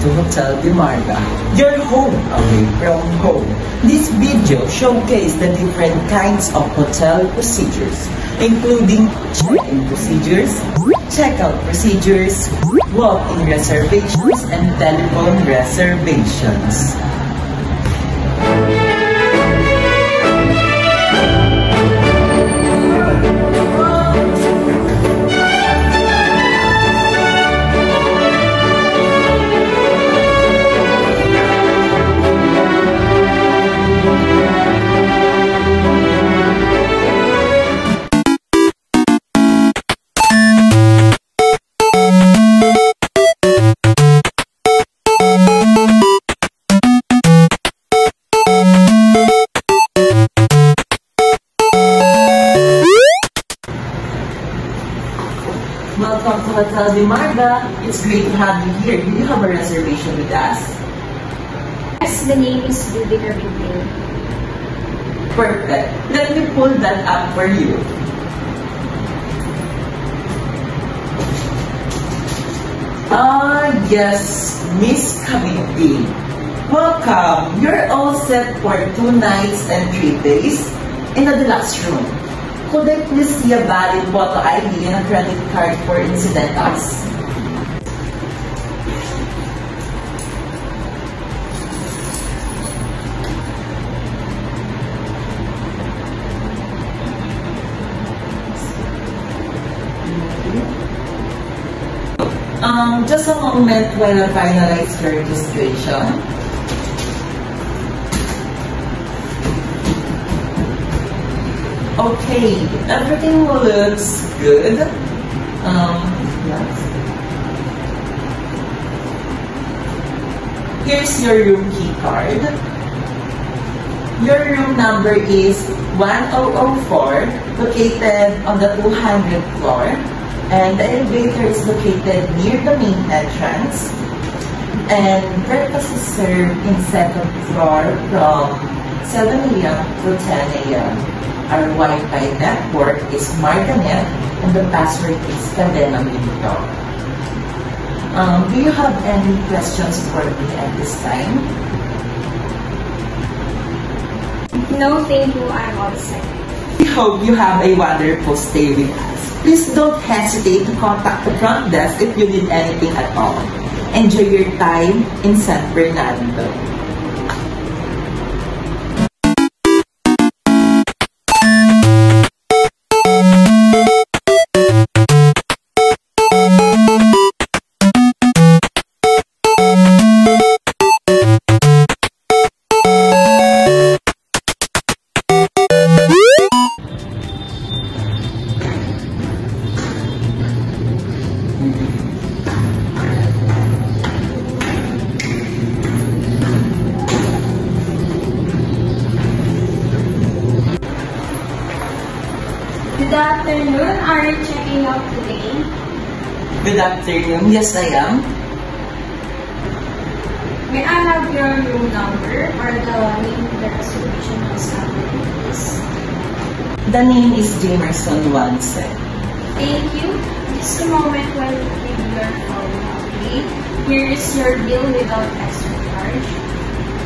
to Hotel Di Marga, your home away from home. This video showcases the different kinds of hotel procedures, including check-in procedures, check-out procedures, walk-in reservations, and telephone reservations. Welcome to Hotel Di Marga. It's great to have you here. Do you have a reservation with us? Yes, the name is Ludwig Rubin. Perfect. Let me pull that up for you. Yes, Miss Cavite. Welcome. You're all set for 2 nights and 3 days in a deluxe room. Could I please see a valid photo ID and a credit card for incidentals? Just a moment while I finalize your registration. Okay, everything looks good. Yes. Here's your room key card. Your room number is 1004, located on the 200th floor, and the elevator is located near the main entrance. And breakfast is served in 2nd floor from 7 a.m. to 10 a.m. Our Wi-Fi network is MargaNet, and the password is Cadena Minto. Do you have any questions for me at this time? No, thank you. I'm all set. We hope you have a wonderful stay with us. Please don't hesitate to contact the front desk if you need anything at all. Enjoy your time in San Fernando. Good afternoon. Are you checking out today? Good afternoon. Yes, I am. May I have your room number or the name of the reservation was happening, please? The name is Jamerson Wansen. Thank you. Just a moment while we give your phone. Okay. Here is your bill without extra charge.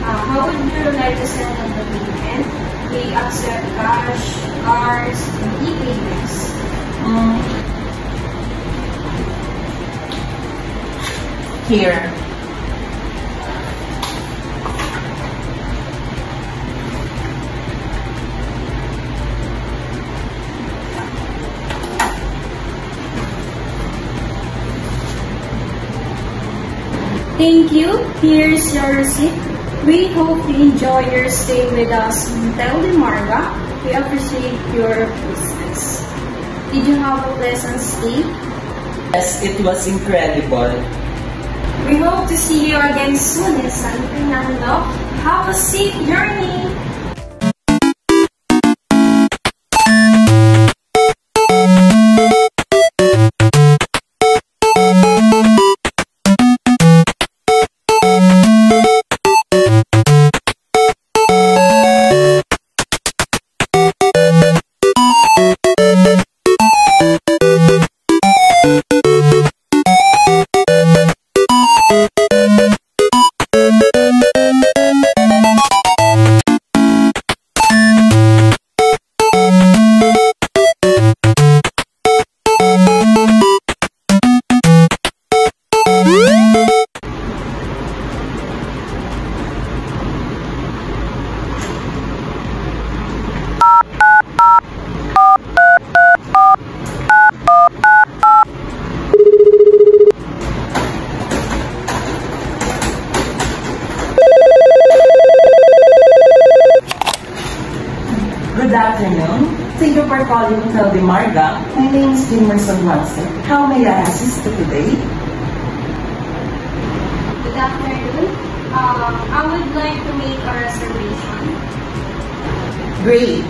How would you like to send on the payment? We accept cash, cards, and e-payments. Here. Thank you. Here's your receipt. We hope you enjoy your stay with us in Hotel Di Marga. We appreciate your business. Did you have a pleasant stay? Yes, it was incredible. We hope to see you again soon in San Fernando. Have a safe journey! for calling Hotel de Marga. My name is Jimerson Watson. How may I assist you today? Good afternoon. I would like to make a reservation. Great.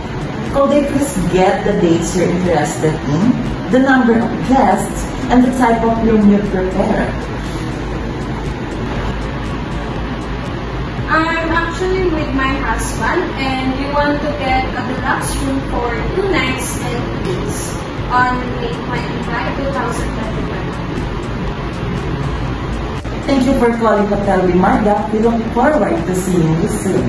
Could I please get the dates you're interested in, the number of guests, and the type of room you prepare? I'm actually with my husband and we want to get a deluxe room for 2 nights and 2 days on May 25, 2025. Thank you for calling Hotel de Marga. We look forward to seeing you soon.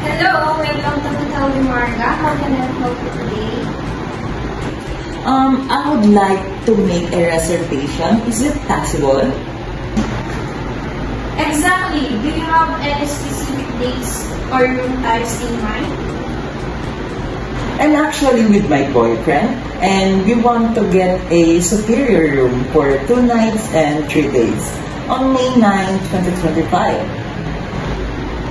Hello, welcome to Hotel de Marga. How can I help you today? I would like to make a reservation. Is it possible? Exactly. Do you have any specific dates or room types in mind? I'm actually with my boyfriend, and we want to get a superior room for 2 nights and 3 days on May 9, 2025.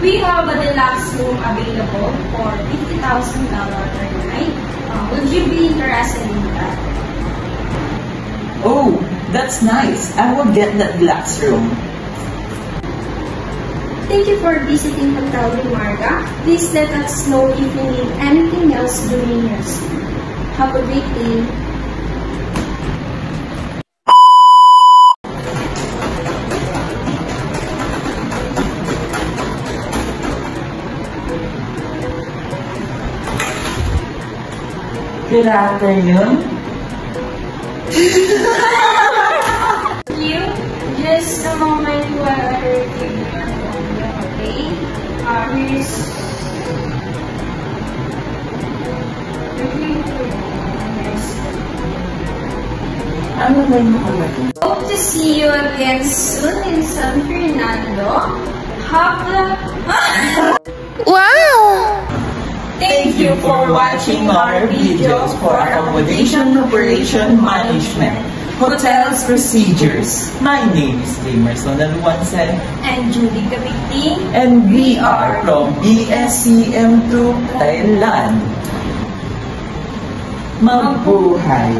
We have a deluxe room available for $50,000 per night. Would you be interested in that? Oh, that's nice. I will get that deluxe room. Thank you for visiting Hotel de Marga. Please let us know if you need anything else during your stay. Have a great day. Good afternoon. You, just a moment while I review your phone, okay? Here's review for Ano ba yung nakalagay? Hope to see you again soon in San Fernando. Have a... Wow! Thank you for watching our videos for accommodation operation management, hotels procedures. My name is Jimerson Alwansan, And Judy Gabiting. and we are from BSCM2 Thailand. Mabuhay!